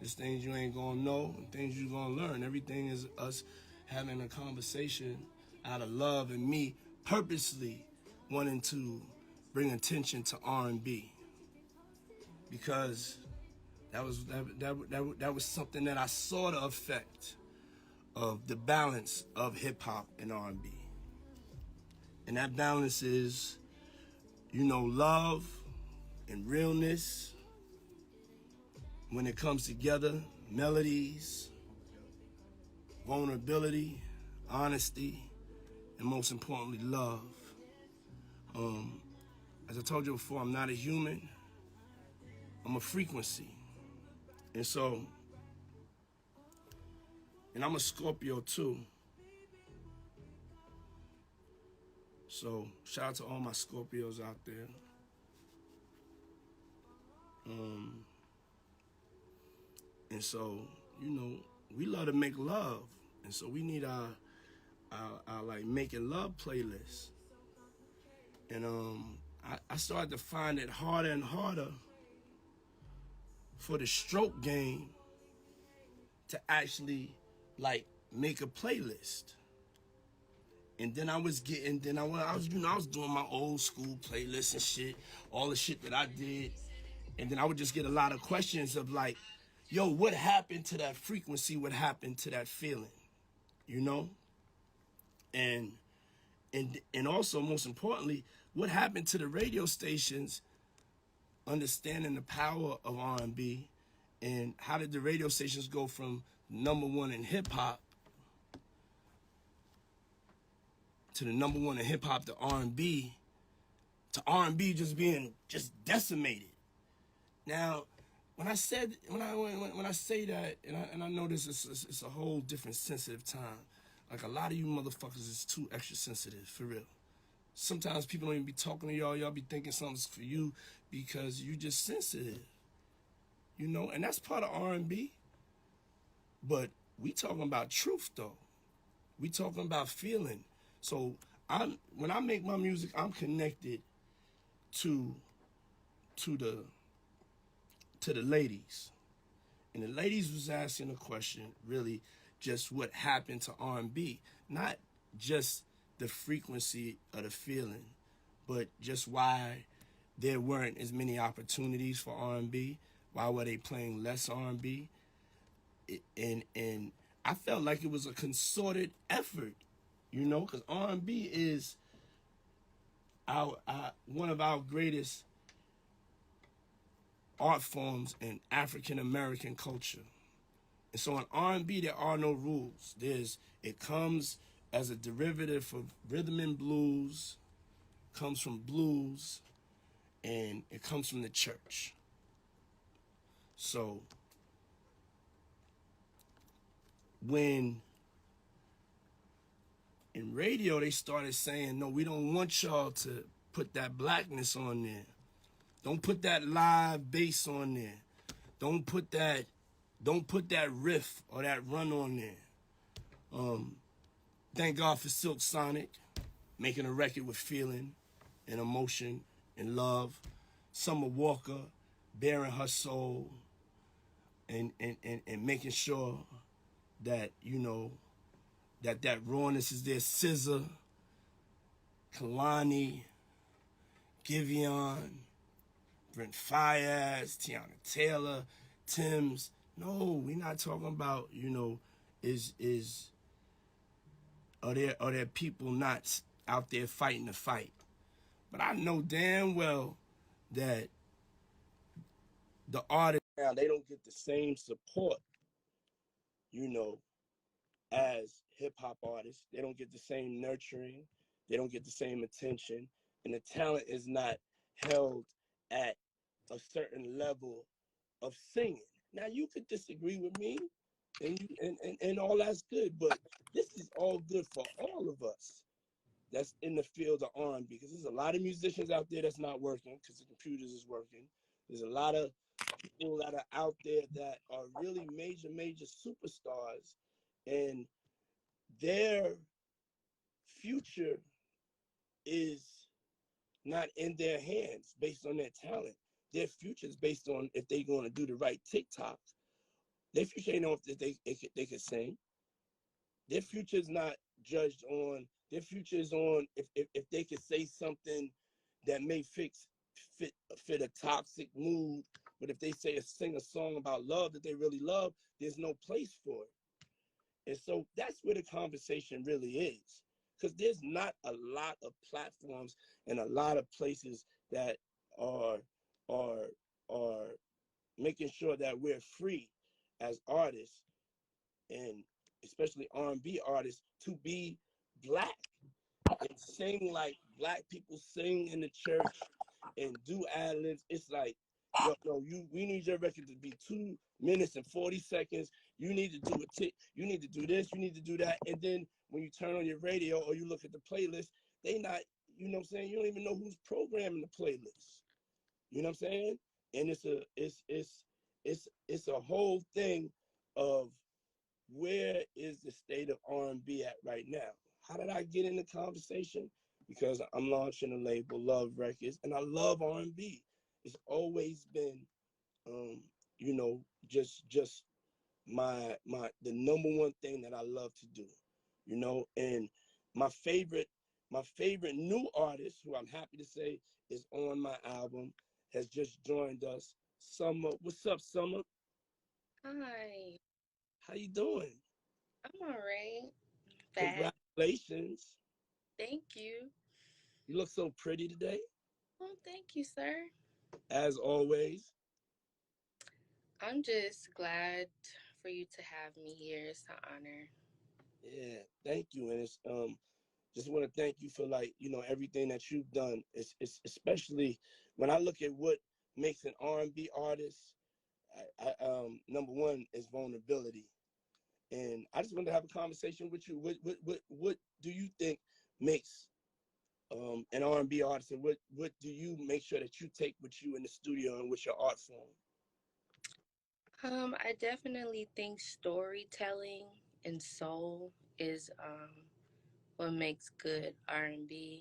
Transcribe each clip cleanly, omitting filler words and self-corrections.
There's things you ain't gonna know and things you gonna learn. Everything is us having a conversation out of love and me purposely wanting to bring attention to R&B because that was something that I saw the effect of the balance of hip hop and R&B. And that balance is, love and realness when it comes together, melodies, vulnerability, honesty, and most importantly, love. As I told you before, I'm not a human, I'm a frequency. And I'm a Scorpio too. So shout out to all my Scorpios out there. And so, we love to make love. And so we need our like making love playlist. And I started to find it harder and harder for the stroke game to actually like make a playlist. And then I was doing my old school playlist and shit, all the shit that I did. And then I would just get a lot of questions of like, yo, what happened to that frequency? What happened to that feeling? And also, most importantly, what happened to the radio stations understanding the power of R&B, and how did the radio stations go from number one in hip hop to the number one in hip hop to R&B just being just decimated. Now, when I say that, and I know this is it's a whole different sensitive time. Like a lot of you motherfuckers is too extra sensitive, for real. Sometimes people don't even be talking to y'all. Y'all be thinking something's for you because you just sensitive, and that's part of R&B. But we talking about truth though. We talking about feeling. So when I make my music, I'm connected to the ladies. And the ladies was asking a question, really, just what happened to R&B. Not just the frequency of the feeling, but just why there weren't as many opportunities for R&B. Why were they playing less R&B? And I felt like it was a concerted effort, because R&B is one of our greatest art forms in African American culture. And so in R&B, there are no rules. It comes as a derivative of rhythm and blues, comes from blues, and it comes from the church. So when in radio they started saying, no, we don't want y'all to put that blackness on there. Don't put that live bass on there. Don't put that riff or that run on there. Thank God for Silk Sonic, making a record with feeling and emotion and love. Summer Walker, bearing her soul and making sure that, that rawness is there. SZA, Kalani, Giveon, Brent Fayez, Tiana Taylor, Tim's. No, we're not talking about, are there people not out there fighting the fight? But I know damn well that the artists now, they don't get the same support, as hip hop artists. They don't get the same nurturing. They don't get the same attention. And the talent is not held at a certain level of singing. Now you could disagree with me and all that's good, but this is all good for all of us that's in the field of R&B, because there's a lot of musicians out there that's not working because the computers is working. There's a lot of people that are out there that are really major superstars, and their future is not in their hands based on their talent. Their future is based on if they're going to do the right TikTok Their future ain't know if they could sing. Their future is not judged on. Their future is on if they could say something that may fit a toxic mood. But if they sing a song about love that they really love, there's no place for it. And so that's where the conversation really is. Because there's not a lot of platforms and a lot of places that are are are making sure that we're free as artists, and especially R&B artists, to be black and sing like black people sing in the church and do ad libs. It's like, yo, no, we need your record to be 2 minutes and 40 seconds. You need to do you need to do this, you need to do that. And then when you turn on your radio or you look at the playlist, they not, you know what I'm saying? You don't even know who's programming the playlist. You know what I'm saying? And it's a whole thing of where is the state of R&B at right now? How did I get in the conversation? Because I'm launching a label, Love Records, and I love R&B. It's always been, um, you know, just my the number one thing that I love to do, you know. And my favorite my favorite new artist, who I'm happy to say is on my album, has just joined us. Summer, what's up, Summer? Hi, How you doing? I'm all right. Back. Congratulations. Thank you. You look so pretty today, Oh, thank you, sir. as always. I'm just glad for you to have me here. It's an honor. Yeah, thank you. And it's just want to thank you for, like, everything that you've done. It's especially when I look at what makes an R&B artist. Number one is vulnerability, and I just wanted to have a conversation with you. What do you think makes an R&B artist, and what do you make sure that you take with you in the studio and with your art form? I definitely think storytelling and soul is what makes good R&B.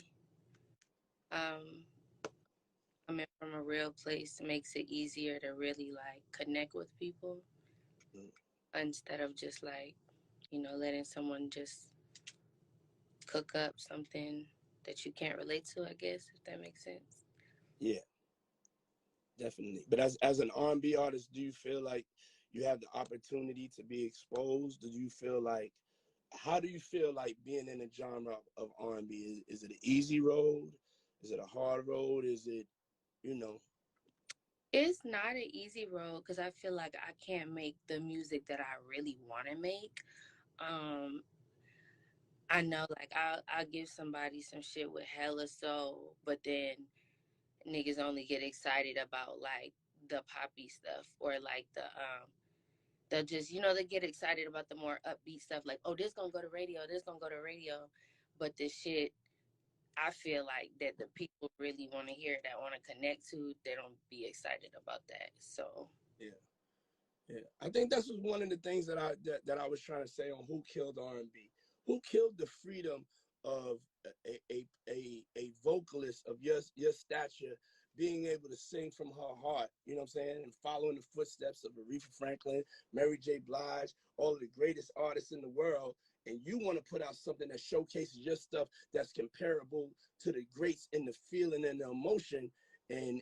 Um, Coming from a real place makes it easier to really like connect with people Mm, instead of just like, letting someone just cook up something that you can't relate to, I guess, if that makes sense. yeah, definitely. But as an R&B artist, do you feel like you have the opportunity to be exposed? Do you feel like How do you feel like being in the genre of R&B? Is it an easy road? Is it a hard road? Is it, you know? It's not an easy road because I feel like I can't make the music that I really want to make. Um, I know, like I'll give somebody some shit with hella soul, but then niggas only get excited about like the poppy stuff or like they'll just they get excited about the more upbeat stuff like, oh, this gonna go to radio, this gonna go to radio, but the shit I feel like that the people really want to hear, that want to connect to, they don't be excited about that. So Yeah, yeah. I think that's was one of the things that I was trying to say on Who Killed R&B. Who killed the freedom of a vocalist of your stature being able to sing from her heart, you know what I'm saying, and following the footsteps of Aretha Franklin, Mary J. Blige, all of the greatest artists in the world, and you want to put out something that showcases your stuff that's comparable to the greats in the feeling and the emotion, and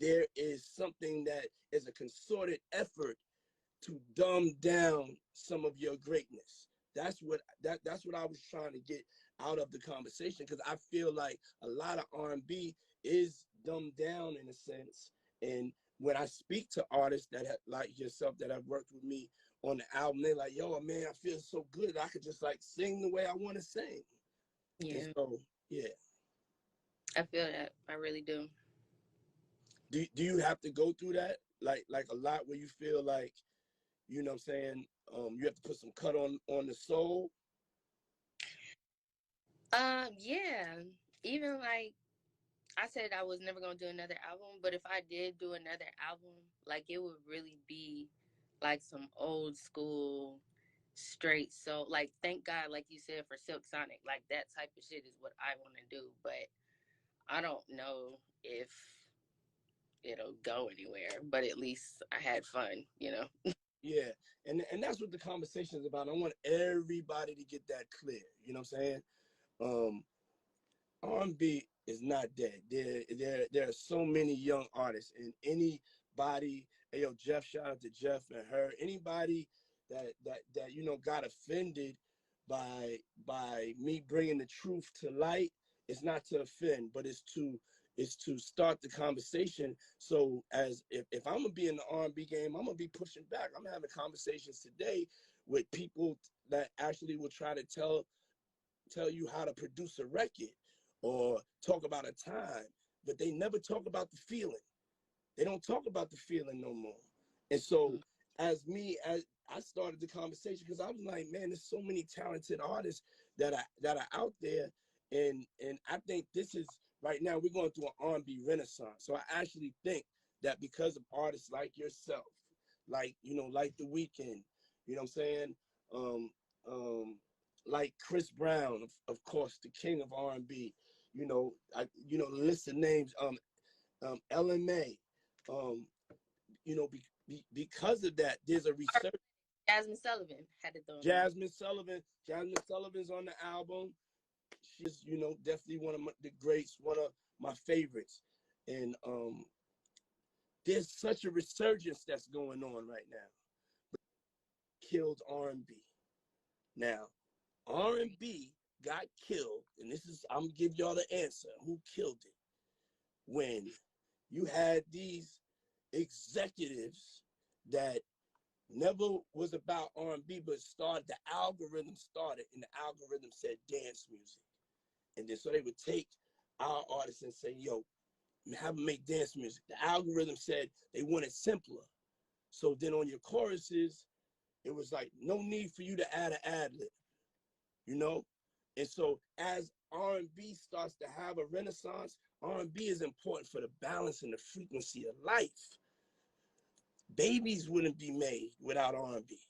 there is something that is a concerted effort to dumb down some of your greatness. That's what I was trying to get out of the conversation, because I feel like a lot of R&B is dumbed down in a sense. And when I speak to artists that have, like yourself, that have worked with me on the album, they're like, "Yo, man, I feel so good. I could just like sing the way I want to sing." And yeah, so, yeah. I feel that. I really do. Do you have to go through that, like a lot, where you feel like, you know what I'm saying, you have to put some cut on the soul? Yeah. Even like I said, I was never gonna do another album, but if I did do another album, like it would really be like some old school straight. So like, thank God, like you said, for Silk Sonic, like that type of shit is what I want to do. But I don't know if it'll go anywhere. But at least I had fun, you know. Yeah, and that's what the conversation is about. I want everybody to get that clear. You know what I'm saying? Um, R&B is not dead. There are so many young artists, and anybody. Hey, yo, Jeff, shout out to Jeff and her. Anybody that you know got offended by me bringing the truth to light. It's not to offend, but it's to start the conversation. So as if I'm gonna be in the R&B game, I'm gonna be pushing back. I'm having conversations today with people that actually will try to tell you how to produce a record or talk about a time, but they never talk about the feeling. They don't talk about the feeling no more. And so as I started the conversation because I was like, man, there's so many talented artists that are out there. And I think this is right now we're going through an R&B renaissance. So I actually think that because of artists like yourself, like, you know, like The Weeknd, you know what I'm saying? Um, um, like Chris Brown, of course, the king of R&B, you know, list of names, LMA, um, you know, because of that, there's a research. Jasmine Sullivan had to throw in there. Jasmine Sullivan's on the album. She's, you know, definitely one of the greats, one of my favorites. And there's such a resurgence that's going on right now. Killed R&B. Now, R&B got killed, and this is, I'm gonna give y'all the answer. Who killed it? When you had these executives that never was about R&B, but the algorithm started, and the algorithm said dance music. And then so they would take our artists and say, yo, have them make dance music. The algorithm said they wanted simpler. So then on your choruses, it was like no need for you to add an ad lib, you know? And so as R&B starts to have a renaissance, R&B is important for the balance and the frequency of life. Babies wouldn't be made without R&B.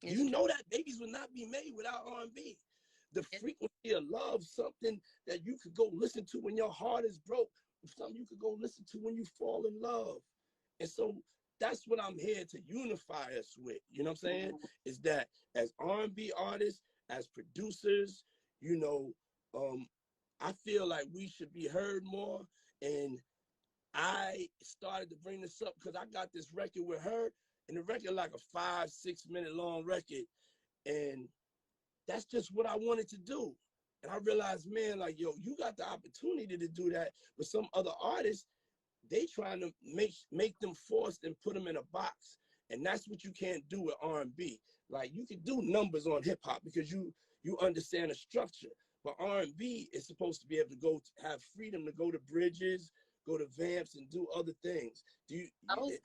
You know that babies would not be made without R&B. The frequency of love, something that you could go listen to when your heart is broke, something you could go listen to when you fall in love. And so that's what I'm here to unify us with. You know what I'm saying? Is that as R&B artists, as producers, you know, I feel like we should be heard more. And I started to bring this up because I got this record with her, and the record like a 5-6 minute long record. And that's just what I wanted to do. And I realized, man, like, yo, you got the opportunity to do that. But some other artists, they trying to make them forced and put them in a box. And that's what you can't do with R&B. Like, you can do numbers on hip hop because you understand the structure. But R&B is supposed to be able to have freedom to go to bridges, go to vamps, and do other things. I was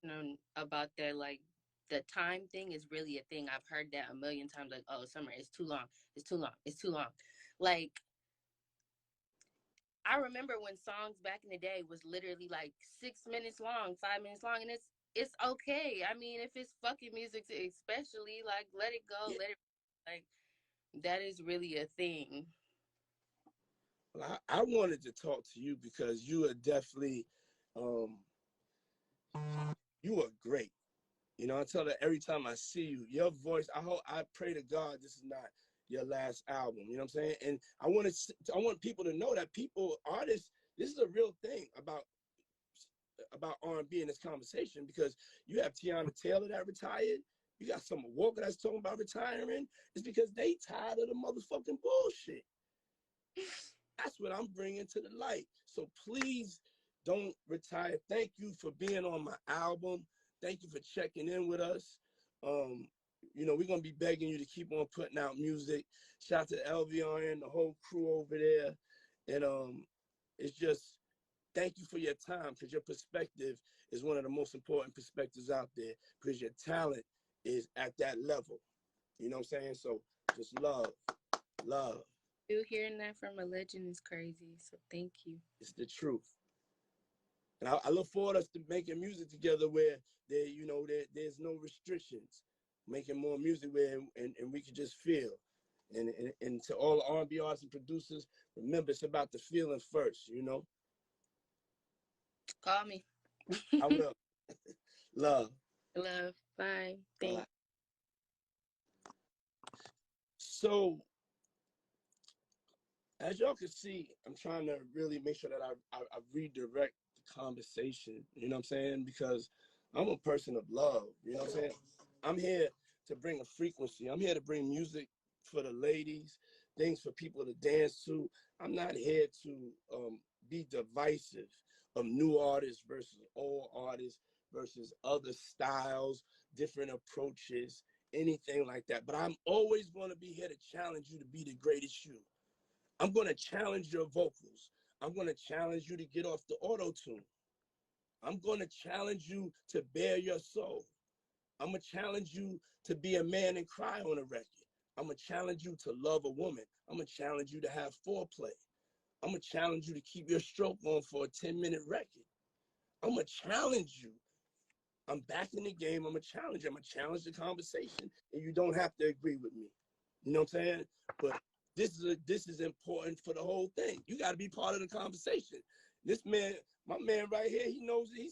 concerned about that, like the time thing is really a thing. I've heard that a million times, like, oh, Summer, it's too long, it's too long, it's too long. Like, I remember when songs back in the day was literally like 6 minutes long, 5 minutes long, and it's okay. I mean, if it's fucking music, especially, like, let it go, yeah. let it, like, that is really a thing. Well, I wanted to talk to you because you are definitely, you are great. You know, I tell her every time I see you, your voice, I pray to God this is not your last album. You know what I'm saying? And I want people to know that artists, this is a real thing about R&B in this conversation because you have Tiana Taylor that retired. You got Summer Walker that's talking about retiring. It's because they tired of the motherfucking bullshit. That's what I'm bringing to the light. So please don't retire. Thank you for being on my album. Thank you for checking in with us. You know, we're going to be begging you to keep on putting out music. Shout out to Elvion and the whole crew over there. And it's just, thank you for your time because your perspective is one of the most important perspectives out there because your talent is at that level. You know what I'm saying? So just love. You hearing that from a legend is crazy. So thank you. It's the truth. And I look forward to us to making music together where there's no restrictions. Making more music where and we can just feel. And to all the R&B artists and producers, remember it's about the feeling first, you know? Call me. I will. Love. Love. Bye. All Thanks. right. So as y'all can see, I'm trying to really make sure that I redirect the conversation. You know what I'm saying? Because I'm a person of love. You know what I'm saying? I'm here to bring a frequency. I'm here to bring music for the ladies, things for people to dance to. I'm not here to be divisive of new artists versus old artists versus other styles, different approaches, anything like that. But I'm always going to be here to challenge you to be the greatest you. I'm going to challenge your vocals. I'm going to challenge you to get off the auto tune. I'm going to challenge you to bare your soul. I'm going to challenge you to be a man and cry on a record. I'm going to challenge you to love a woman. I'm going to challenge you to have foreplay. I'm going to challenge you to keep your stroke on for a 10-minute record. I'm going to challenge you. I'm back in the game. I'm going to challenge you. I'm going to challenge the conversation, and you don't have to agree with me. You know what I'm saying? But this is important for the whole thing. You got to be part of the conversation. This man, my man right here, he knows he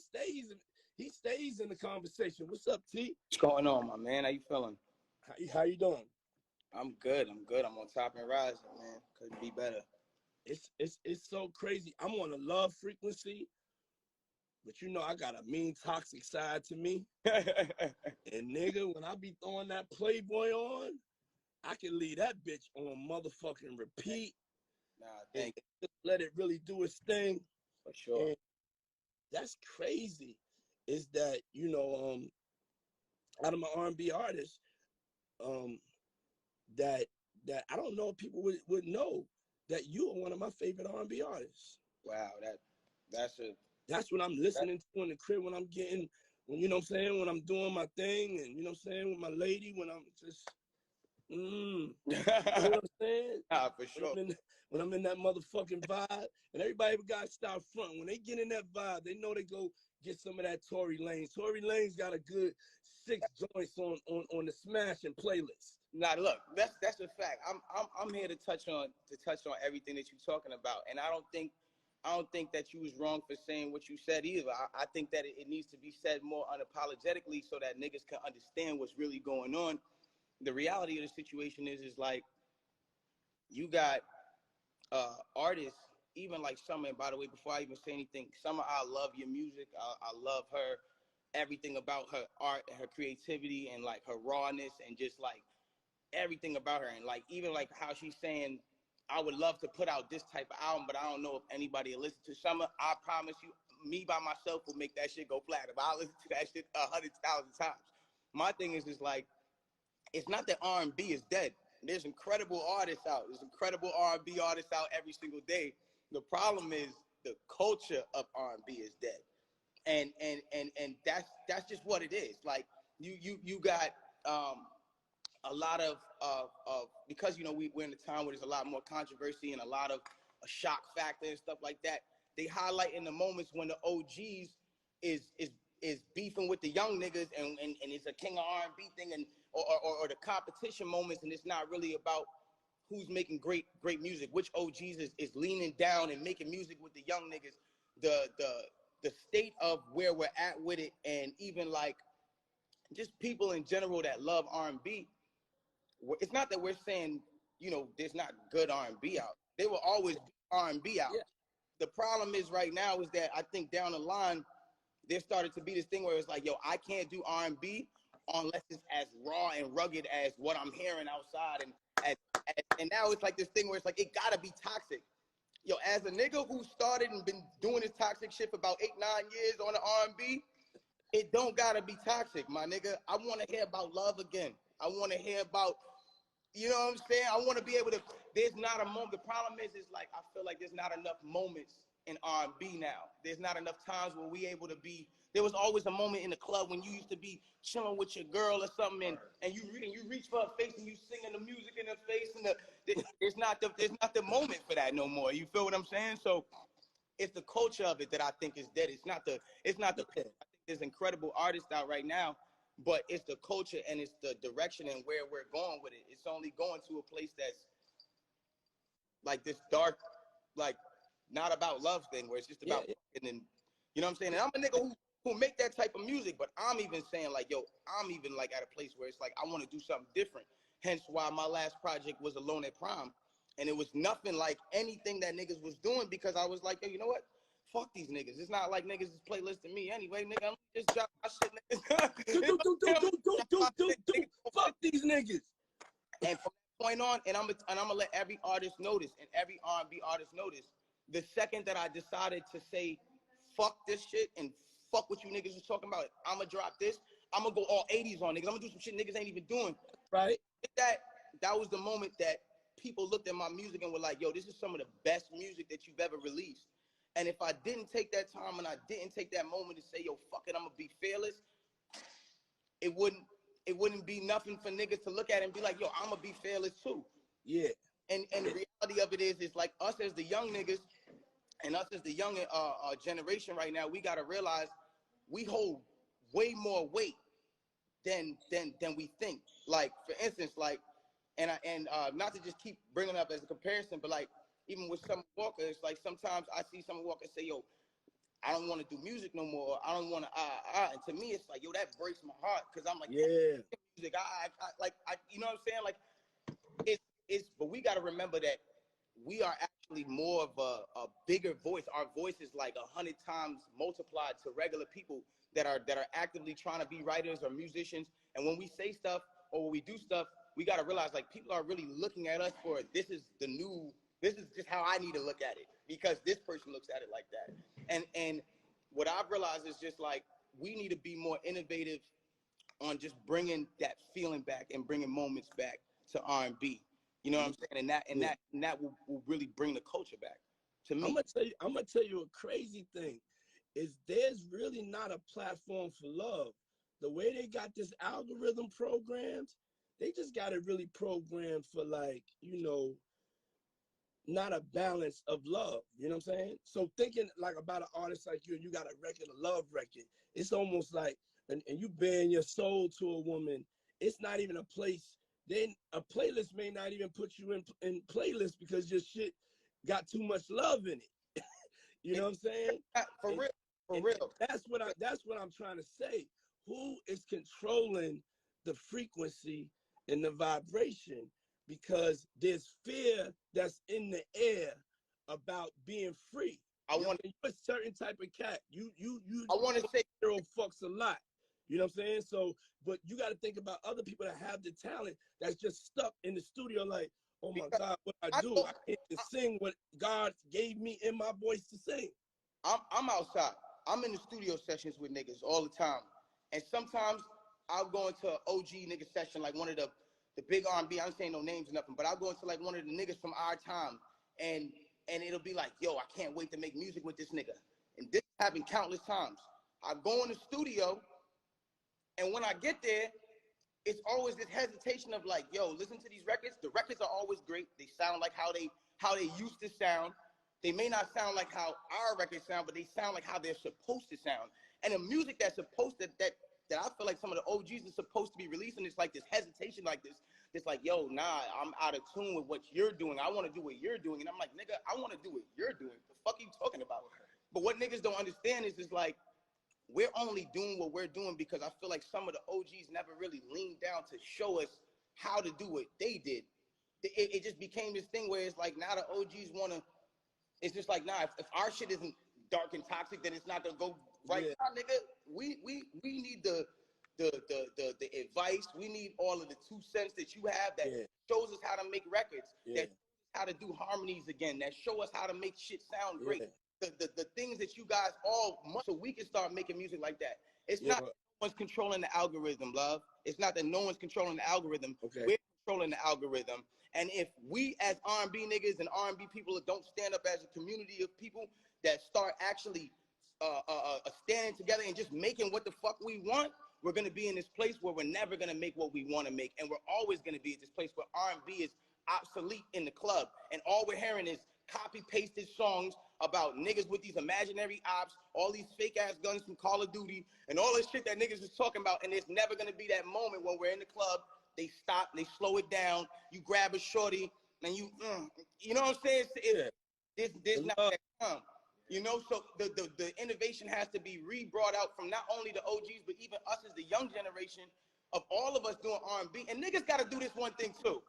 stays in the conversation. What's up, T? What's going on, my man? How you feeling? How you doing? I'm good. I'm on top and rising, man. Couldn't be better. It's so crazy. I'm on a love frequency, but you know I got a mean toxic side to me. And nigga, when I be throwing that Playboy on, I can leave that bitch on motherfucking repeat. Nah, thank you. Just let it really do its thing. For sure. And that's crazy. Is that, you know, out of my R&B artists, that I don't know if people would know that you are one of my favorite R&B artists. Wow, that's what I'm listening to in the crib when I'm getting, when, you know what I'm saying, when I'm doing my thing, and you know what I'm saying, with my lady, when I'm just you know what I'm saying? For sure. When I'm in that motherfucking vibe, and everybody got to start front. When they get in that vibe, they know they go get some of that Tory Lanez. Tory Lanez got a good 6 joints on the smashing playlist. Nah, look, that's a fact. I'm here to touch on everything that you're talking about, and I don't think that you was wrong for saying what you said either. I think that it needs to be said more unapologetically so that niggas can understand what's really going on. The reality of the situation is like you got artists, even like Summer. And by the way, before I even say anything, Summer, I love your music. I love her, everything about her art, her creativity, and like her rawness, and just like everything about her. And like even like how she's saying, I would love to put out this type of album, but I don't know if anybody will listen to Summer. I promise you, me by myself will make that shit go platinum. I'll listen to that shit 100,000 times. My thing is just like, it's not that R&B is dead. There's incredible artists out. There's incredible R&B artists out every single day. The problem is the culture of R&B is dead, and that's just what it is. Like you got a lot of because you know we're in a time where there's a lot more controversy and a lot of a shock factor and stuff like that. They highlight in the moments when the OGs is beefing with the young niggas and it's a king of R&B thing, and or the competition moments, and it's not really about who's making great music, which OGs is leaning down and making music with the young niggas. The state of where we're at with it, and even like just people in general that love R&B. It's not that we're saying, you know, there's not good R&B out. There will always be R&B out. Yeah. The problem is right now is that I think down the line, there started to be this thing where it's like, yo, I can't do R&B unless it's as raw and rugged as what I'm hearing outside. And now it's like this thing where it's like, it gotta be toxic. Yo, as a nigga who started and been doing this toxic shit for about 8-9 years on the R&B, it don't gotta be toxic, my nigga. I wanna hear about love again. I wanna hear about, you know what I'm saying? I wanna be able to, there's not a moment. The problem is like, I feel like there's not enough moments in R&B now. There's not enough times where we able to be. There was always a moment in the club when you used to be chilling with your girl or something, and you reach for her face and you singing the music in her face, and there's not the moment for that no more. You feel what I'm saying? So it's the culture of it that I think is dead. It's not the I think there's incredible artists out right now, but it's the culture and it's the direction and where we're going with it. It's only going to a place that's like this dark, like not about love thing, where it's just about and You know what I'm saying? And I'm a nigga who make that type of music, but I'm even saying like, yo, I'm even like at a place where it's like, I want to do something different. Hence why my last project was Alone at Prime. And it was nothing like anything that niggas was doing, because I was like, yo, you know what? Fuck these niggas. It's not like niggas is playlisting me anyway, nigga. I'm just drop my shit, niggas. Fuck these niggas. And from that point on, and I'm gonna let every artist notice, and every R&B artist notice, the second that I decided to say, fuck this shit and fuck what you niggas was talking about, I'm gonna drop this. I'm gonna go all 80s on niggas. I'm gonna do some shit niggas ain't even doing. Right. That was the moment that people looked at my music and were like, yo, this is some of the best music that you've ever released. And if I didn't take that time and I didn't take that moment to say, yo, fuck it, I'm gonna be fearless, it wouldn't be nothing for niggas to look at and be like, yo, I'm gonna be fearless too. Yeah. And the reality of it is like us as the young niggas and us as the young generation right now, we gotta realize we hold way more weight than we think. Like, for instance, like, and not to just keep bringing up as a comparison, but like, even with Summer Walker, it's like sometimes I see Summer Walker say, yo, I don't want to do music no more. I don't want to, and to me, it's like, yo, that breaks my heart, because I'm like, yeah, music. I you know what I'm saying? Like, but we got to remember that we are actually more of a bigger voice. Our voice is like 100 times multiplied to regular people that are actively trying to be writers or musicians. And when we say stuff or when we do stuff, we got to realize, like, people are really looking at us for, this is just how I need to look at it, because this person looks at it like that. And what I've realized is just like, we need to be more innovative on just bringing that feeling back and bringing moments back to R&B. You know what I'm saying? And that will really bring the culture back to me. I'm gonna tell you a crazy thing is there's really not a platform for love. The way they got this algorithm programmed, they just got it really programmed for, like, you know, not a balance of love. You know what I'm saying? So thinking like about an artist like you, and you got a record, a love record, it's almost like, and you bearing your soul to a woman, it's not even a place. Then a playlist may not even put you in playlist because your shit got too much love in it. You know what I'm saying? For real. That's what I'm trying to say. Who is controlling the frequency and the vibration? Because there's fear that's in the air about being free. You're a certain type of cat. I want to say zero fucks a lot. You know what I'm saying? So, but you got to think about other people that have the talent that's just stuck in the studio like, oh my God, what I do? I can't sing what God gave me in my voice to sing. I'm outside. I'm in the studio sessions with niggas all the time. And sometimes I'll go into an OG nigga session, like one of the big R&B, I'm saying no names or nothing, but I'll go into like one of the niggas from our time, and it'll be like, yo, I can't wait to make music with this nigga. And this happened countless times. I go in the studio, and when I get there, it's always this hesitation of like, yo, listen to these records. The records are always great. They sound like how they used to sound. They may not sound like how our records sound, but they sound like how they're supposed to sound. And the music that's supposed to, that I feel like some of the OGs are supposed to be releasing, it's like this hesitation, like this. It's like, yo, nah, I'm out of tune with what you're doing. I want to do what you're doing. And I'm like, nigga, I want to do what you're doing. The fuck are you talking about? But what niggas don't understand is like, we're only doing what we're doing because I feel like some of the OGs never really leaned down to show us how to do what they did. It just became this thing where it's like, now the OGs want to, it's just like, nah, if our shit isn't dark and toxic, then it's not going to go right. Yeah. Now, nigga, we need the advice. We need all of the 2 cents that you have that shows us how to make records, that how to do harmonies again, that show us how to make shit sound great. The things that you guys all must, so we can start making music like that. It's not no one's controlling the algorithm, love. It's not that no one's controlling the algorithm. Okay. We're controlling the algorithm. And if we as R&B niggas and R&B people don't stand up as a community of people that start actually standing together and just making what the fuck we want, we're going to be in this place where we're never going to make what we want to make. And we're always going to be at this place where R&B is obsolete in the club. And all we're hearing is copy-pasted songs about niggas with these imaginary ops, all these fake-ass guns from Call of Duty, and all this shit that niggas is talking about. And there's never going to be that moment when we're in the club, they stop, they slow it down, you grab a shorty, and you know what I'm saying? There's not that time. You know, so the innovation has to be re-brought out from not only the OGs, but even us as the young generation of all of us doing R&B. And niggas got to do this one thing too.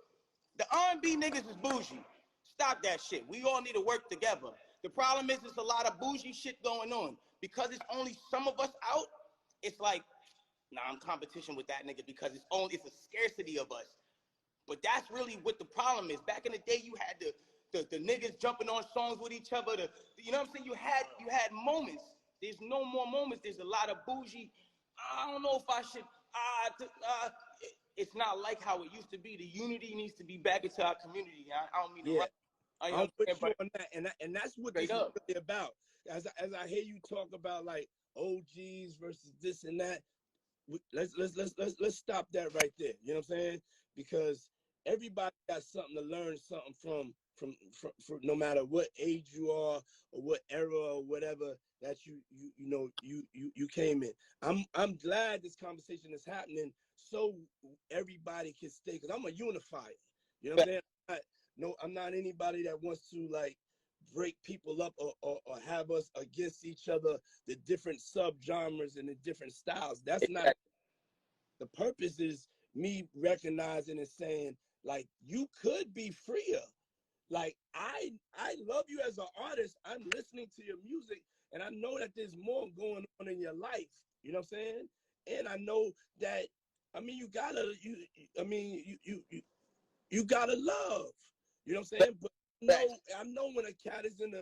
The R&B niggas is bougie. Stop that shit. We all need to work together. The problem is there's a lot of bougie shit going on. Because it's only some of us out, it's like, nah, I'm competition with that nigga because it's a scarcity of us. But that's really what the problem is. Back in the day, you had the niggas jumping on songs with each other. You know what I'm saying? You had moments. There's no more moments. There's a lot of bougie. I don't know if I should. It's not like how it used to be. The unity needs to be back into our community. I don't mean to. I'll put you on that, and that's what this is really about. As I hear you talk about like OGs versus this and that, let's stop that right there. You know what I'm saying? Because everybody got something to learn something from no matter what age you are or what era or whatever that you came in. I'm glad this conversation is happening so everybody can stay, because I'm a unifier. You know what I'm saying? I'm not anybody that wants to like break people up or have us against each other, the different subgenres and the different styles. That's not the purpose. Is me recognizing and saying, like, you could be freer. Like, I love you as an artist. I'm listening to your music, and I know that there's more going on in your life. You know what I'm saying? And I know that, I mean, you gotta love. You know what I'm saying? But I know when a cat is in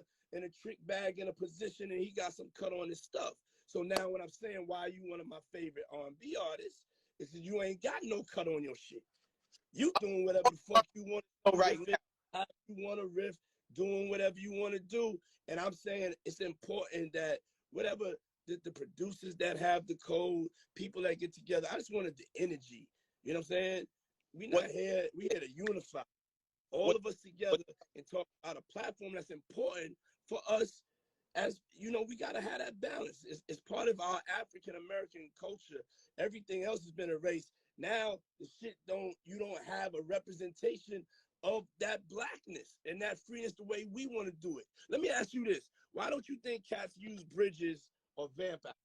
a trick bag in a position and he got some cut on his stuff. So now when I'm saying why you one of my favorite R&B artists, is that you ain't got no cut on your shit. You doing whatever the fuck you want to do right now. How you want to riff, doing whatever you want to do. And I'm saying it's important that whatever the producers that have the code, people that get together, I just wanted the energy. You know what I'm saying? We here to unify all of us together and talk about a platform that's important for us. As you know, we got to have that balance. It's part of our African American culture. Everything else has been erased. Now the shit you don't have a representation of that blackness and that freeness the way we want to do it. Let me ask you this. Why don't you think cats use bridges or vamp out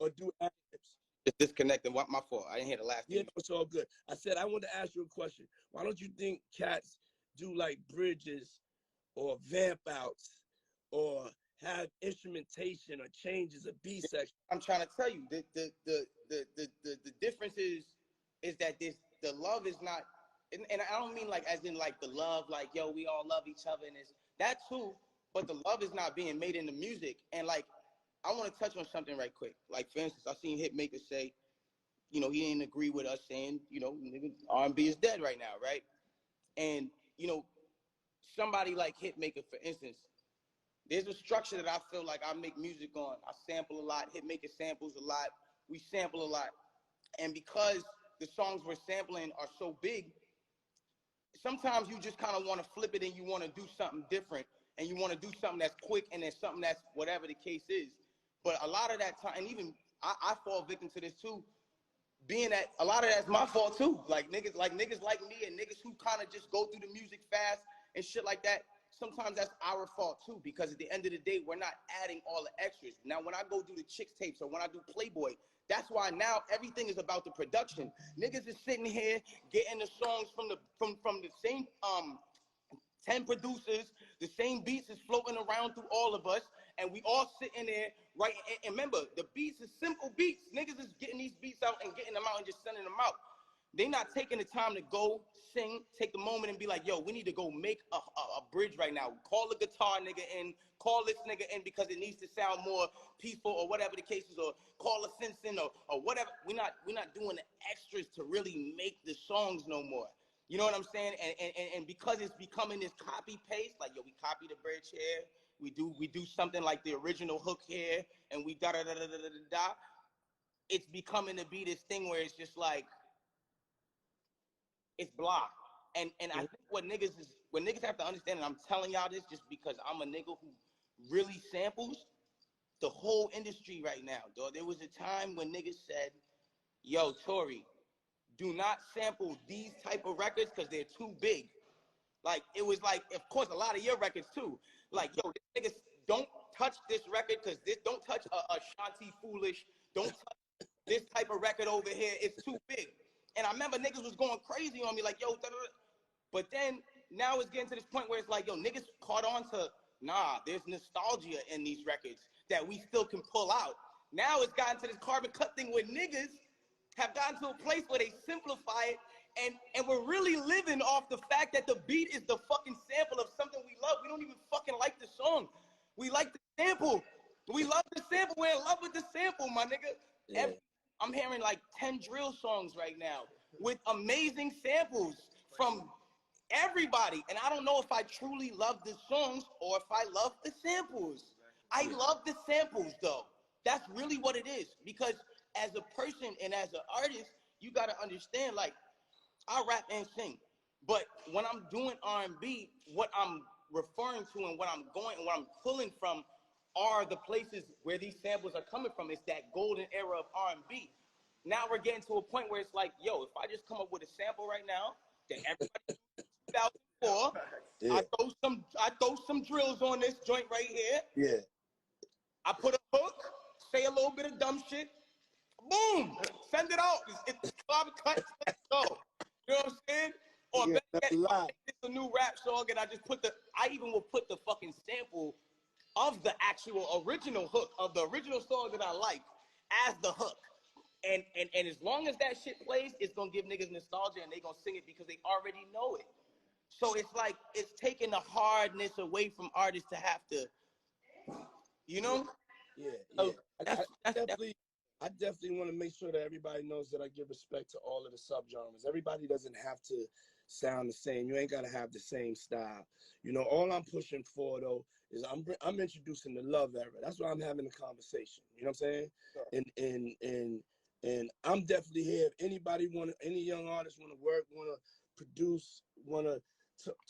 or do ad-libs? It's disconnecting. What, my fault? I didn't hear the last thing. Yeah, it's all good. I said I want to ask you a question. Why don't you think cats do like bridges or vamp outs or have instrumentation or changes of B section? I'm trying to tell you the difference is that the love is not, and I don't mean like as in like the love like, yo, we all love each other and it's that too, but the love is not being made in the music. And like, I want to touch on something right quick. Like, for instance, I seen Hitmaker say, you know, he didn't agree with us saying, you know, R&B is dead right now, right? And, you know, somebody like Hitmaker, for instance, there's a structure that I feel like I make music on. I sample a lot. Hitmaker samples a lot. We sample a lot. And because the songs we're sampling are so big, sometimes you just kind of want to flip it and you want to do something different. And you want to do something that's quick and then something that's whatever the case is. But a lot of that time, and even I fall victim to this too, being that a lot of that's my fault too. Like niggas like me and niggas who kind of just go through the music fast and shit like that. Sometimes that's our fault too, because at the end of the day, we're not adding all the extras. Now, when I go do the Chicks tapes or when I do Playboy, that's why now everything is about the production. Niggas is sitting here getting the songs from the same 10 producers, the same beats is floating around through all of us, and we all sitting there, right? And remember, the beats is simple beats. Niggas is getting these beats out and getting them out and just sending them out. They're not taking the time to go sing, take the moment and be like, yo, we need to go make a bridge right now. Call the guitar nigga in, call this nigga in because it needs to sound more peaceful or whatever the case is, or call a Simpson or whatever. We're not doing the extras to really make the songs no more. You know what I'm saying? And because it's becoming this copy paste, like, yo, we copy the bridge here, we do something like the original hook here, and we da da da da da da da. It's becoming to be this thing where it's just like, it's blah. And I think what niggas have to understand, and I'm telling y'all this just because I'm a nigga who really samples the whole industry right now, dog. There was a time when niggas said, yo, Tory, do not sample these type of records because they're too big. Like, it was like, of course, a lot of your records too. Like, yo, this nigga don't touch this record because this, don't touch a Shanti Foolish. Don't touch this type of record over here. It's too big. And I remember niggas was going crazy on me like, yo, but then now it's getting to this point where it's like, yo, niggas caught on to, nah, there's nostalgia in these records that we still can pull out. Now it's gotten to this carbon cut thing where niggas have gotten to a place where they simplify it, and we're really living off the fact that the beat is the fucking sample of something we love. We don't even fucking like the song. We like the sample. We love the sample. We're in love with the sample, my nigga. Yeah. I'm hearing like 10 drill songs right now with amazing samples from everybody. And I don't know if I truly love the songs or if I love the samples. I love the samples though. That's really what it is. Because as a person and as an artist, you got to understand, like, I rap and sing. But when I'm doing R&B, what I'm referring to and what I'm pulling from are the places where these samples are coming from. It's that golden era of R&B. Now we're getting to a point where it's like, yo, if I just come up with a sample right now that everybody 2004, yeah. I throw some drills on this joint right here. Yeah. I put a hook, say a little bit of dumb shit, boom, send it out. It's carbon cut, let's go. You know what I'm saying? Or yeah, it's a new rap song, and I even will put the fucking sample of the actual original hook of the original song that I like as the hook. And as long as that shit plays, it's gonna give niggas nostalgia and they gonna sing it because they already know it. So it's like it's taking the hardness away from artists to have to, you know? Yeah. So I definitely want to make sure that everybody knows that I give respect to all of the subgenres. Everybody doesn't have to sound the same. You ain't gotta have the same style. You know, all I'm pushing for though is I'm introducing the love era. That's why I'm having a conversation. You know what I'm saying? Sure. And I'm definitely here. If anybody any young artist want to work, want to produce, want to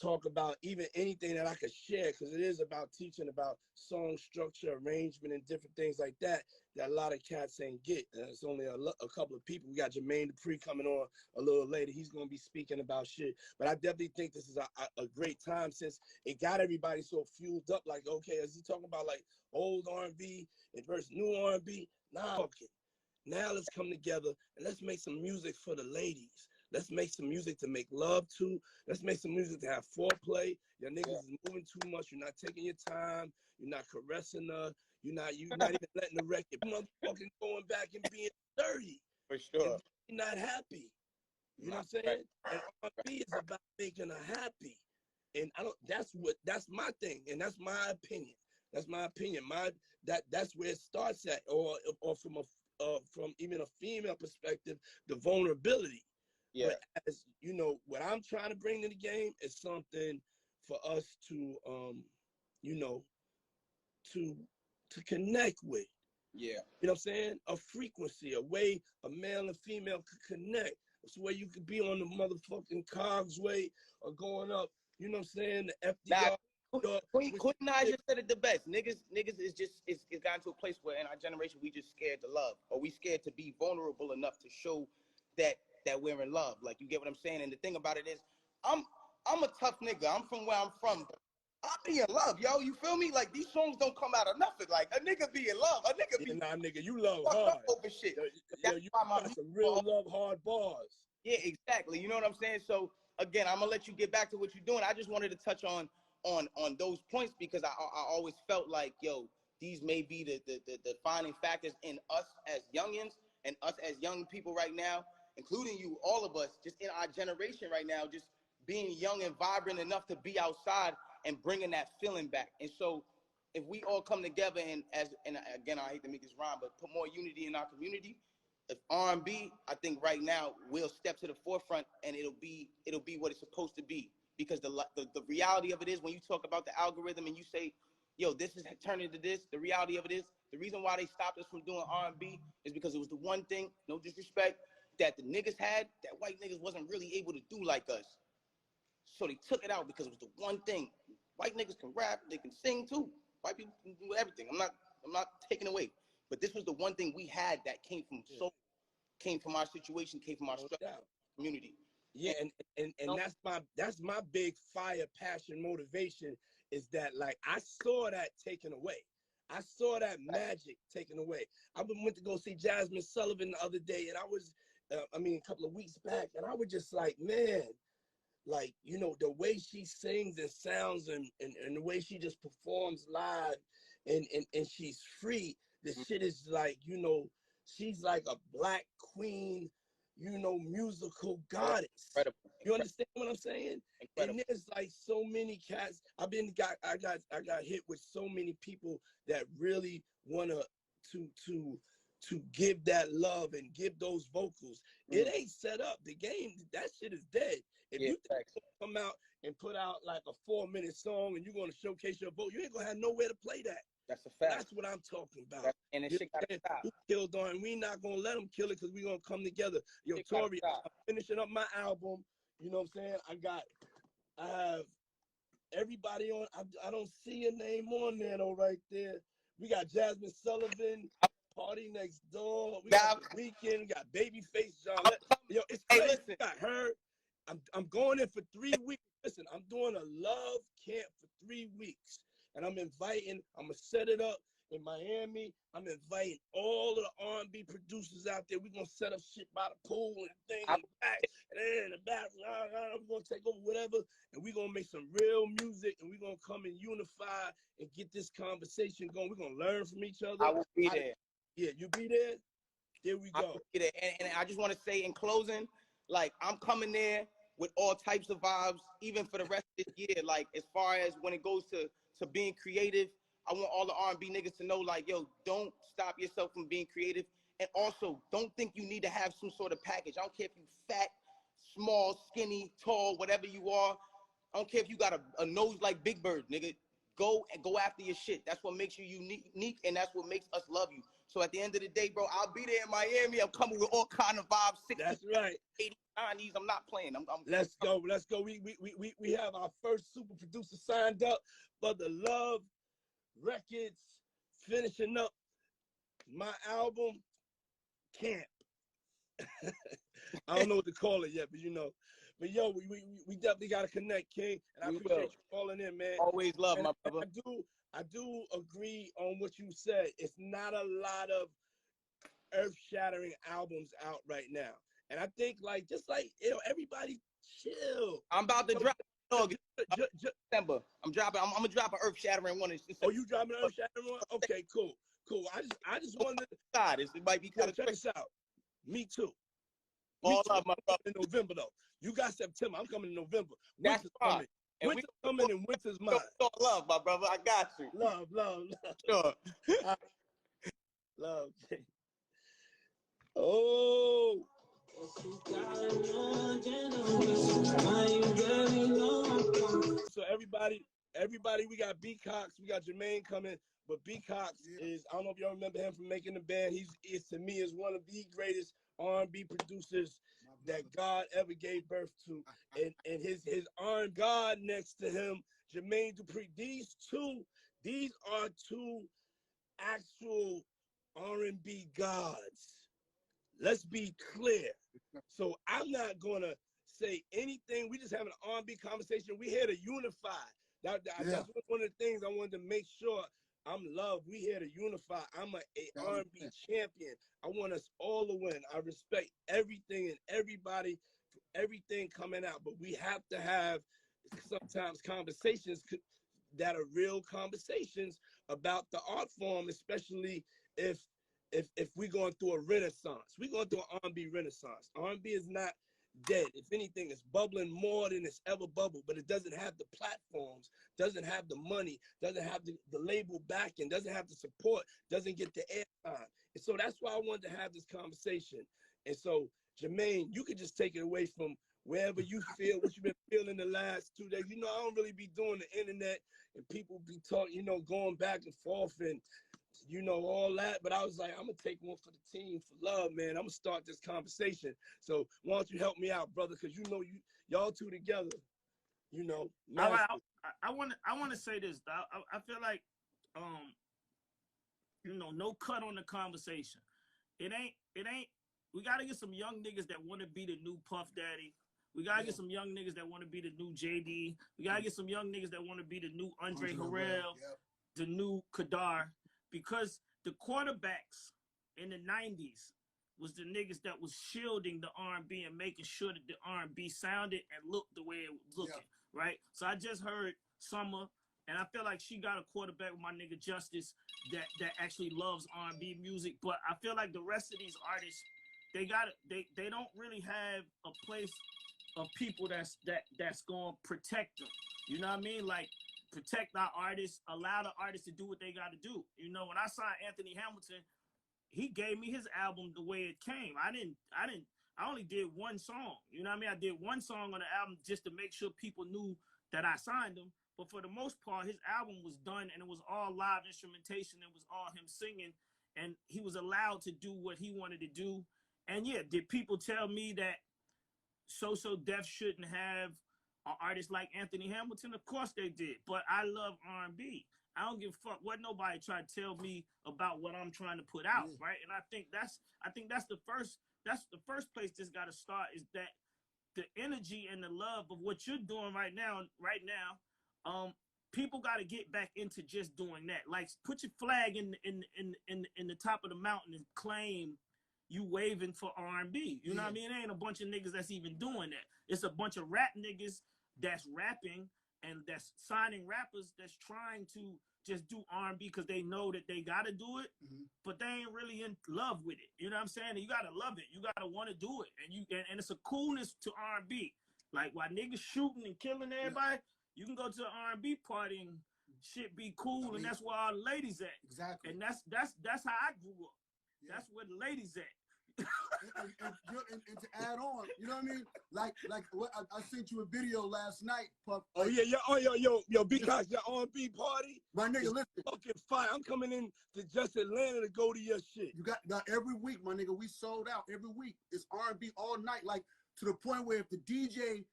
talk about even anything that I could share, because it is about teaching about song structure, arrangement, and different things like that a lot of cats ain't get. It's only a couple of people. We got Jermaine Dupri coming on a little later. He's going to be speaking about shit. But I definitely think this is a great time, since it got everybody so fueled up. Like, okay, is he talking about like old R&B versus new R&B? Nah, okay. Now let's come together and let's make some music for the ladies. Let's make some music to make love to. Let's make some music to have foreplay. Your niggas is moving too much. You're not taking your time. You're not caressing her. You're not even letting the record motherfucking going back and being dirty. For sure. And you're not happy. You know what I'm saying? Right. And R&B is about making her happy. And that's my thing. And that's my opinion. That's my opinion. That's where it starts at. Or from even a female perspective, the vulnerability. Yeah. But as you know, what I'm trying to bring to the game is something for us to, to connect with. Yeah. You know what I'm saying? A frequency, a way a male and female could connect. It's where you could be on the motherfucking Cogsway or going up, you know what I'm saying? The FDR. Queen I just said it the best. Niggas is just it's gotten to a place where in our generation we just scared to love, or we scared to be vulnerable enough to show that we're in love. Like, you get what I'm saying? And the thing about it is, I'm a tough nigga. I'm from where I'm from. I be in love, yo. You feel me? Like, these songs don't come out of nothing. Like, a nigga be in love. A nigga be nigga, you love hard. Over shit. Yo, you got some real love hard bars. Yeah, exactly. You know what I'm saying? So again, I'm gonna let you get back to what you're doing. I just wanted to touch on those points because I always felt like, yo, these may be the defining factors in us as youngins and us as young people right now, including you, all of us, just in our generation right now, just being young and vibrant enough to be outside and bringing that feeling back. And so if we all come together and again, I hate to make this rhyme, but put more unity in our community, if R&B, I think right now will step to the forefront and it'll be what it's supposed to be. Because the reality of it is, when you talk about the algorithm and you say, yo, this is turning into this, the reality of it is, the reason why they stopped us from doing R&B is because it was the one thing, no disrespect, that the niggas had that white niggas wasn't really able to do like us. So they took it out because it was the one thing. White niggas can rap, they can sing too. White people can do everything. I'm not taking away. But this was the one thing we had that came from soul, came from our situation, came from our community. Yeah, and that's my big fire, passion, motivation is that like I saw that taken away. I saw that magic taken away. I went to go see Jasmine Sullivan the other day, and I was, a couple of weeks back, and I was just like, man, like, you know, the way she sings and sounds and the way she just performs live and she's free, the shit is like, you know, she's like a black queen, you know, musical goddess. Incredible. You understand what I'm saying? Incredible. And there's like so many cats. I got hit with so many people that really wanna to give that love and give those vocals. It ain't set up. The game, that shit is dead. If you think come out and put out like a 4-minute song and you're gonna showcase your vote, you ain't gonna have nowhere to play that. That's a fact. That's what I'm talking about. And this shit gotta stop. Who killed on? We not gonna let them kill it because we gonna come together. Yo, Tori, I'm finishing up my album. You know what I'm saying? I have everybody on. I don't see a name on there though, right there. We got Jasmine Sullivan, Party Next Door. We got The Weeknd. We got Babyface John. Yo, it's crazy. Hey, listen. Got her. I'm going in for 3 weeks. Listen, I'm doing a love camp for 3 weeks. And I'm going to set it up in Miami. I'm inviting all of the R&B producers out there. We're going to set up shit by the pool and things in the back. And then in the back, we're going to take over whatever. And we're going to make some real music. And we're going to come and unify and get this conversation going. We're going to learn from each other. I will be there. Yeah, you be there? There we go. And I just want to say in closing, like, I'm coming there with all types of vibes, even for the rest of this year. Like, as far as when it goes to being creative, I want all the R&B niggas to know, like, yo, don't stop yourself from being creative. And also, don't think you need to have some sort of package. I don't care if you fat, small, skinny, tall, whatever you are. I don't care if you got a nose like Big Bird, nigga. Go after your shit. That's what makes you unique, and that's what makes us love you. So at the end of the day, bro, I'll be there in Miami. I'm coming with all kind of vibes. 60s, that's right. 80s, 90s. I'm not playing. Let's go. We have our first super producer signed up for the Love Records, finishing up my album, Camp. I don't know what to call it yet, but you know. But yo, we definitely gotta connect, King. And I appreciate you calling in, man. Always love, my brother. I do agree on what you said. It's not a lot of earth-shattering albums out right now. And I think just like everybody chill. I'm about to drop December. I'm gonna drop an earth-shattering one. Oh, you dropping an earth-shattering one? Okay, cool. I just wanted to God, it might be kind of check this out. Me too. All up, my brother. In November though. You got September. I'm coming in November. That's fine. Winter's coming and winter's mine. Love, my brother. I got you. Love. Sure. Love. Oh. So everybody, we got B Cox, we got Jermaine coming, but B Cox is, I don't know if y'all remember him from making the band. He to me is one of the greatest R&B producers that God ever gave birth to. And his R&B God next to him, Jermaine Dupri. These are two actual R&B gods. Let's be clear. So I'm not gonna say anything. We just having an R&B conversation. We here to unify. That's one of the things I wanted to make sure. I'm Love. We here to unify. I'm a R&B champion. I want us all to win. I respect everything and everybody, everything coming out. But we have to have sometimes conversations that are real conversations about the art form, especially if we're going through a renaissance. We're going through an R&B renaissance. R&B is not dead. If anything, it's bubbling more than it's ever bubbled, but it doesn't have the platforms, doesn't have the money, doesn't have the label backing, doesn't have the support, doesn't get the airtime. And so that's why I wanted to have this conversation. And so, Jermaine, you could just take it away from wherever you feel, what you've been feeling the last 2 days. You know, I don't really be doing the internet and people be talking, you know, going back and forth and, you know, all that. But I was like, I'm going to take one for the team for love, man. I'm going to start this conversation. So why don't you help me out, brother? Because you know, y'all two together, you know. All right, I want to say this. I feel like, you know, no cut on the conversation. It ain't. We got to get some young niggas that want to be the new Puff Daddy. We gotta get some young niggas that want to be the new JD. We gotta get some young niggas that want to be the new Andre Harrell, the new Kadar, because the quarterbacks in the 90s was the niggas that was shielding the R&B and making sure that the R&B sounded and looked the way it was looking, right? So I just heard Summer, and I feel like she got a quarterback with my nigga Justice that actually loves R&B music. But I feel like the rest of these artists, they don't really have a place of people that's gonna protect them. You know what I mean? Like, protect our artists, allow the artists to do what they got to do. You know, when I signed Anthony Hamilton, he gave me his album the way it came. I only did one song. You know what I mean? I did one song on the album just to make sure people knew that I signed him. But for the most part, his album was done and it was all live instrumentation. It was all him singing, and he was allowed to do what he wanted to do. And yeah, did people tell me that So Def shouldn't have an artist like Anthony Hamilton? Of course they did. But I love R&B. I don't give a fuck what nobody tried to tell me about what I'm trying to put out, right? And I think that's the first place this got to start, is that the energy and the love of what you're doing right now, people got to get back into just doing that. Like, put your flag in the top of the mountain and claim you waving for R&B. You know what I mean? It ain't a bunch of niggas that's even doing that. It's a bunch of rap niggas that's rapping and that's signing rappers that's trying to just do R&B because they know that they got to do it, but they ain't really in love with it. You know what I'm saying? And you got to love it. You got to want to do it. And it's a coolness to R&B. Like, while niggas shooting and killing everybody, you can go to an R&B party and shit be cool, and that's where all the ladies at. Exactly. And that's how I grew up. That's where the ladies at. and to add on, you know what I mean? Like what I sent you a video last night, Puff. Oh yeah, yo, because your R&B party, my nigga, listen, fucking fire. I'm coming in to just Atlanta to go to your shit. You got every week, my nigga. We sold out every week. It's R&B all night, like to the point where if the DJ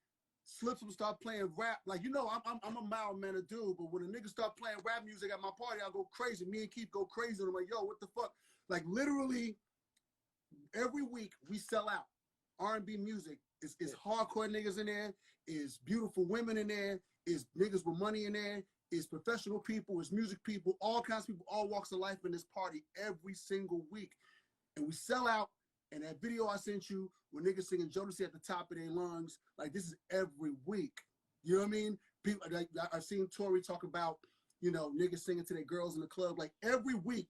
slips and start playing rap, like, you know, I'm a mild mannered dude, but when a nigga start playing rap music at my party, I go crazy. Me and Keith go crazy. And I'm like, yo, what the fuck? Like, literally, every week we sell out. R&B music is hardcore niggas in there, is beautiful women in there, is niggas with money in there, is professional people, is music people, all kinds of people, all walks of life in this party every single week. And we sell out. And that video I sent you, where niggas singing Jodeci at the top of their lungs, like, this is every week. You know what I mean? People, like, I've seen Tori talk about, you know, niggas singing to their girls in the club. Like, every week,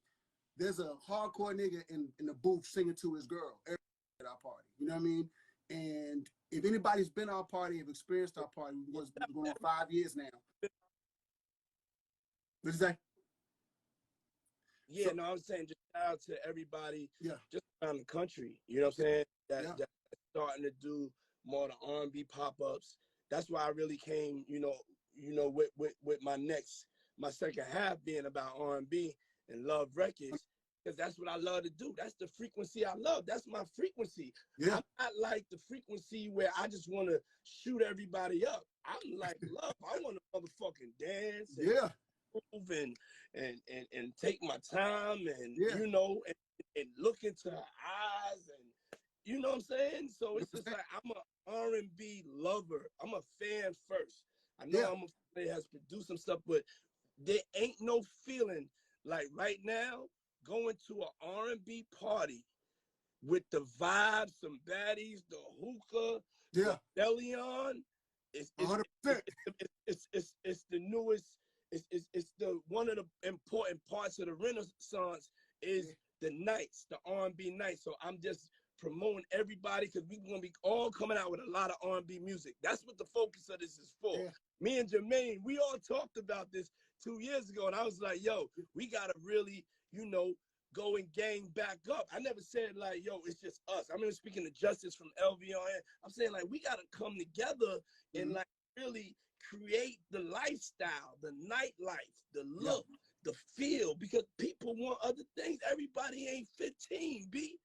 there's a hardcore nigga in the booth singing to his girl at our party. You know what I mean? And if anybody's been to our party, have experienced our party, we've been going on 5 years now. What did you say? Yeah, no, I'm saying just shout out to everybody just around the country. You know what I'm saying? That's starting to do more of the R&B pop-ups. That's why I really came, you know, with my second half being about R&B and Love Records, because that's what I love to do. That's the frequency I love. That's my frequency. Yeah. I'm not like the frequency where I just want to shoot everybody up. I'm like, love. I want to motherfucking dance. And move and take my time and you know and look into her eyes, and you know what I'm saying. So it's just like, I'm a R&B lover. I'm a fan first. I know I'm a fan that has produced some stuff, but there ain't no feeling like right now going to an R&B party with the vibes, some baddies, the hookah, the Delion. It's the newest. It's the one of the important parts of the Renaissance is the nights, the R&B nights. So I'm just promoting everybody, because we're gonna be all coming out with a lot of R&B music. That's what the focus of this is for. Me and Jermaine, we all talked about this 2 years ago, and I was like, yo, we gotta really, you know, go and gang back up. I never said like, yo, it's just us. I'm even speaking to Justice from LVRN. I'm saying like, we gotta come together and like really create the lifestyle, the nightlife, the look, the feel, because people want other things. Everybody ain't 15, B.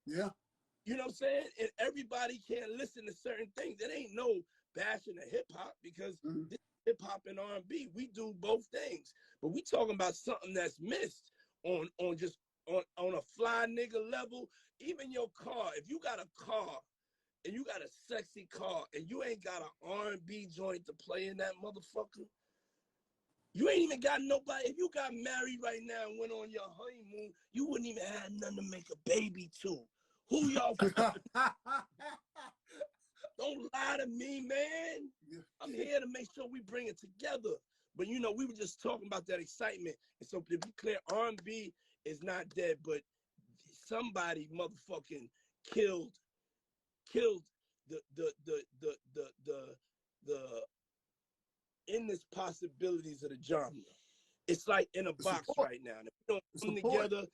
Yeah. You know what I'm saying? And everybody can't listen to certain things. It ain't no bashing of hip hop, because this hip hop and R&B, we do both things. But we talking about something that's missed on a fly nigga level. Even your car, if you got a car and you got a sexy car, and you ain't got an R&B joint to play in that motherfucker, you ain't even got nobody. If you got married right now and went on your honeymoon, you wouldn't even have nothing to make a baby to. Who y'all? Don't lie to me, man. I'm here to make sure we bring it together. But you know, we were just talking about that excitement. And so to be clear, R&B is not dead, but somebody motherfucking killed the endless possibilities of the genre. It's like in a box right now. And if we don't come together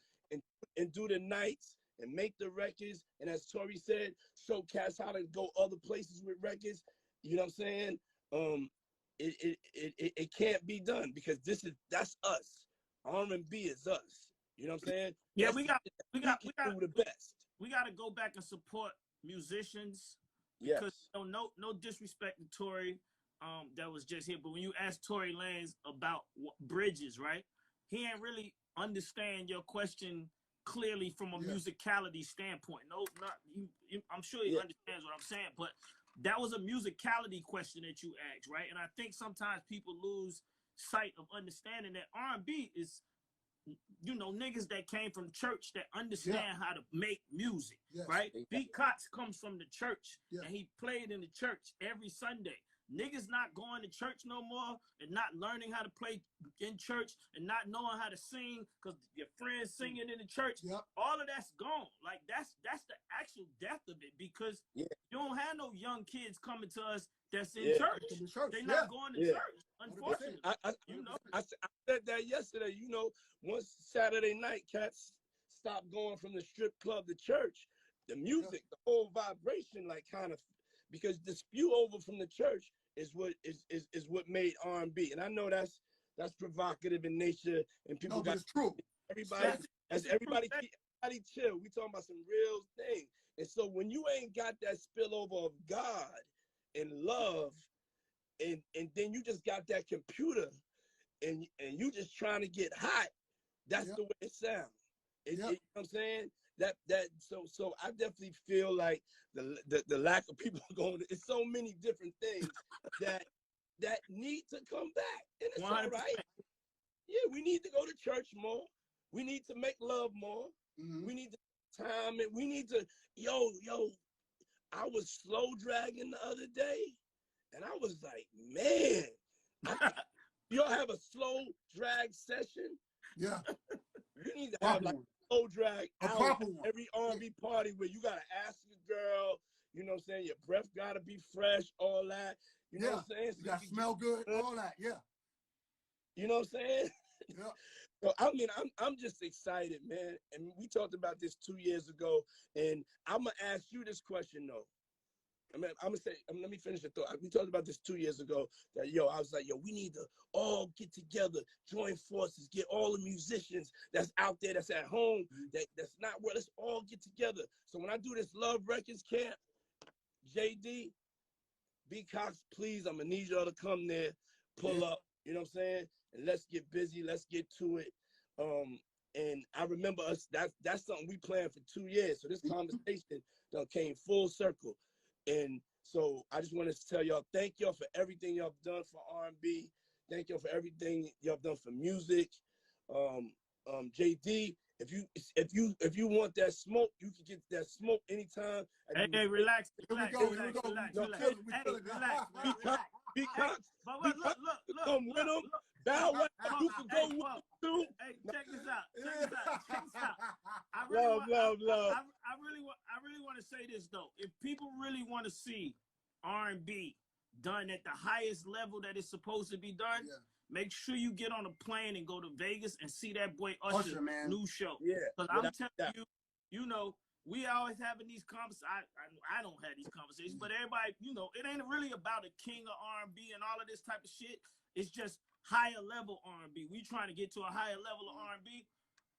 and do the nights and make the records, and as Tori said, show cats how to go other places with records, you know what I'm saying? It can't be done because that's us. R&B is us. You know what I'm saying? Yeah, that's we got do the best. We got to go back and support musicians. Yes. Because no disrespect to Tory, that was just here, but when you ask Tory Lanez about Bridges, right? He ain't really understand your question clearly from a musicality standpoint. No, not I'm sure he understands what I'm saying, but that was a musicality question that you asked, right? And I think sometimes people lose sight of understanding that R&B is, you know, niggas that came from church that understand how to make music, right? Exactly. B. Cox comes from the church, and he played in the church every Sunday. Niggas not going to church no more and not learning how to play in church and not knowing how to sing because your friends singing in the church. All of that's gone. Like that's the actual death of it because you don't have no young kids coming to us that's in church. They're not going to church, unfortunately. I said that yesterday. You know, once Saturday night, cats stopped going from the strip club to church. The music, the whole vibration, like kind of, because the spew over from the church is what made R&B. And I know that's provocative in nature, and people it's true. Everybody chill. We talking about some real thing. And so when you ain't got that spillover of God and love, and then you just got that computer, and you just trying to get hot, that's the way it sounds. You know what I'm saying? So I definitely feel like the lack of people going. It's so many different things that need to come back, and it's 100%. All right. Yeah, we need to go to church more. We need to make love more. We need to time it. We need to yo. I was slow dragging the other day, and I was like, man, y'all have a slow drag session? Yeah. You need to have like slow drag out every R&B party where you gotta ask the girl, you know what I'm saying? Your breath gotta be fresh, all that. You know what I'm saying? So you gotta smell good, all that, You know what I'm saying? So I mean, I'm just excited, man. And we talked about this 2 years ago, and I'm gonna ask you this question though. I'm gonna say, let me finish the thought. We talked about this 2 years ago. That I was like, we need to all get together, join forces, get all the musicians that's out there, that's at home, that's not well. Let's all get together. So when I do this Love Records camp, JD, B. Cox, please, I'm gonna need y'all to come there, pull up. You know what I'm saying? And let's get busy. Let's get to it. And I remember us. That's something we planned for 2 years. So this conversation came full circle. And so I just wanted to tell y'all, thank y'all for everything y'all done for R&B. Thank y'all for everything y'all done for music. JD, if you want that smoke, you can get that smoke anytime. Hey, relax. Relax. Be Cox. Look. Come with him. Bow Wow, you can go with him too. Hey, check this out. I really want to say this though. If people really want to see R&B done at the highest level that it's supposed to be done, make sure you get on a plane and go to Vegas and see that boy Usher new show. Because I'm telling you, you know, we always having these conversations. I don't have these conversations, but everybody, you know, it ain't really about a king of R&B and all of this type of shit. It's just higher level R&B. We trying to get to a higher level of R&B.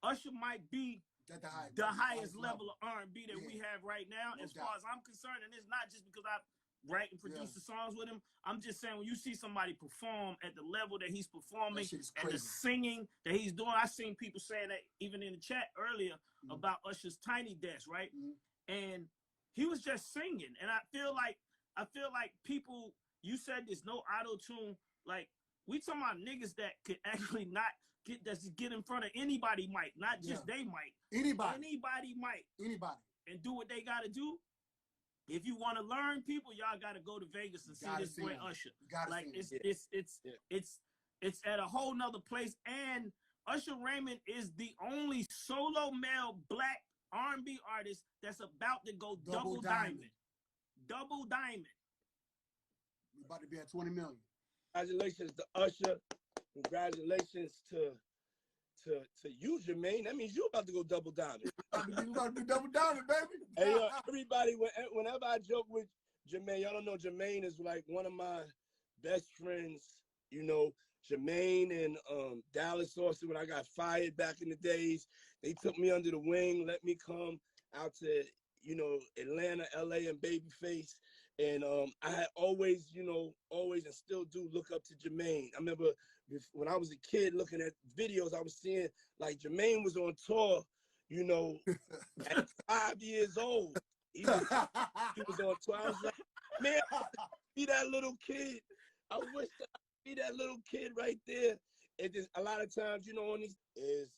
Usher might be the highest level of R&B that we have right now, as far as I'm concerned. And it's not just because I write and produce the songs with him. I'm just saying, when you see somebody perform at the level that he's performing and the singing that he's doing, I seen people saying that even in the chat earlier about Usher's Tiny Desk, right? And he was just singing. And I feel like people, you said there's no auto-tune. Like, we talking about niggas that could actually not get in front of anybody mic, not just they mic. Anybody mic. Anybody. And do what they gotta do. If you want to learn people, y'all gotta go to Vegas and see this boy Usher. Like it's at a whole nother place. And Usher Raymond is the only solo male black R&B artist that's about to go double diamond. Double diamond. We're about to be at 20 million. Congratulations to Usher. Congratulations to you, Jermaine. That means you about to go double diamond. You about to be double diamond, baby. Hey, yo, everybody, whenever I joke with Jermaine, y'all don't know Jermaine is like one of my best friends. You know, Jermaine and Dallas Austin, when I got fired back in the days, they took me under the wing, let me come out to, you know, Atlanta, LA, and Babyface. And I had always and still do look up to Jermaine. I remember when I was a kid looking at videos, I was seeing like Jermaine was on tour, you know, at 5 years old. He was on tour. I was like, man, be that little kid. I wish that I'd be that little kid right there. And just a lot of times, you know, on these is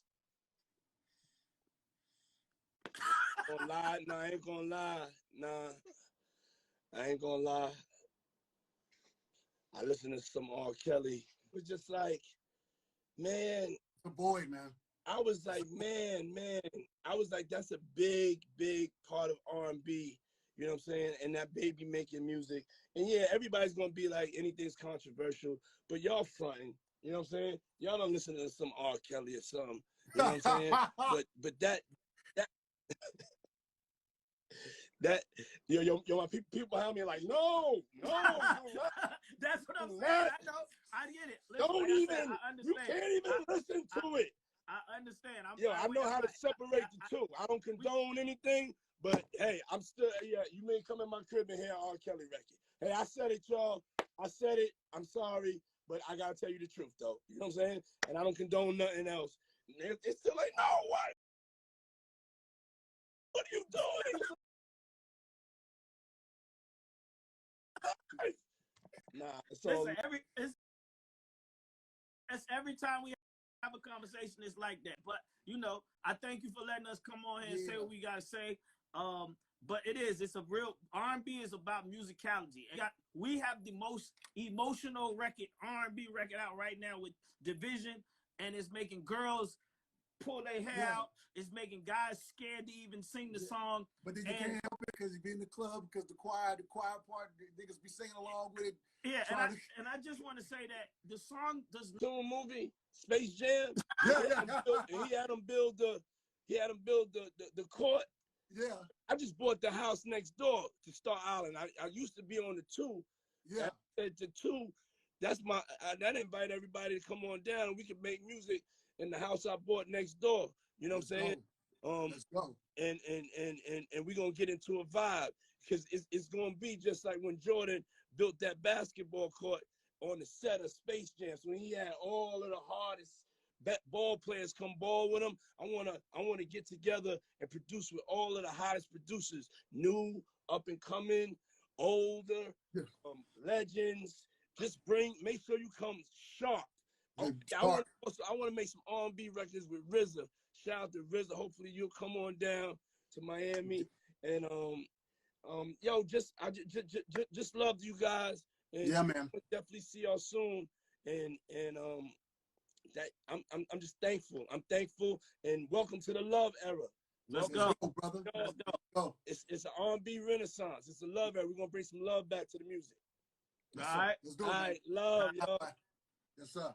gonna lie. Nah, I ain't gonna lie. Nah, I ain't gonna lie. I listened to some R. Kelly. It was just like, man. The boy, man. I was like, man. I was like, that's a big, big part of R&B. You know what I'm saying? And that baby making music. And yeah, everybody's gonna be like, anything's controversial, but y'all fronting. You know what I'm saying? Y'all don't listen to some R. Kelly or something. You know what I'm saying? but that my people behind me are like, no. That's what I'm saying. I know. I get it. Listen, don't even. I understand. You can't even listen to it. I understand. I know how to separate the two. I don't condone anything, but hey, I'm still. Yeah, you may come in my crib and hear an R. Kelly record. Hey, I said it, y'all. I said it. I'm sorry, but I gotta tell you the truth, though. You know what I'm saying? And I don't condone nothing else. It's still like, no, what? What are you doing? Nah, so listen, every time we have a conversation, it's like that. But you know, I thank you for letting us come on here and say what we gotta say. But it's a real R&B is about musicality. We have the most emotional record, R&B record out right now with Division, and it's making girls pull their hair out. It's making guys scared to even sing the song. But then you can't help it because you be in the club because the choir part, niggas be singing along with it. Yeah, and I just want to say that the song does not movie Space Jam. And he had them build the court. Yeah. I just bought the house next door to Star Island. I used to be on the 2. Yeah. At the 2, that's that invite everybody to come on down and we can make music in the house I bought next door. You know what I'm saying? Let's go. And we're gonna get into a vibe because it's gonna be just like when Jordan built that basketball court on the set of Space Jam. So when he had all of the hardest ball players come ball with him, I wanna get together and produce with all of the hottest producers, new, up and coming, older, legends. Just make sure you come sharp. I want to make some R&B records with RZA. Shout out to RZA. Hopefully you'll come on down to Miami and I just love you guys. And yeah, man. We'll definitely see y'all soon. And that I'm just thankful. I'm thankful and welcome to the love era. Let's go, brother. Let's go. It's an R&B renaissance. It's a love era. We're gonna bring some love back to the music. All right, let's do it. All right, love, y'all. Yes, sir.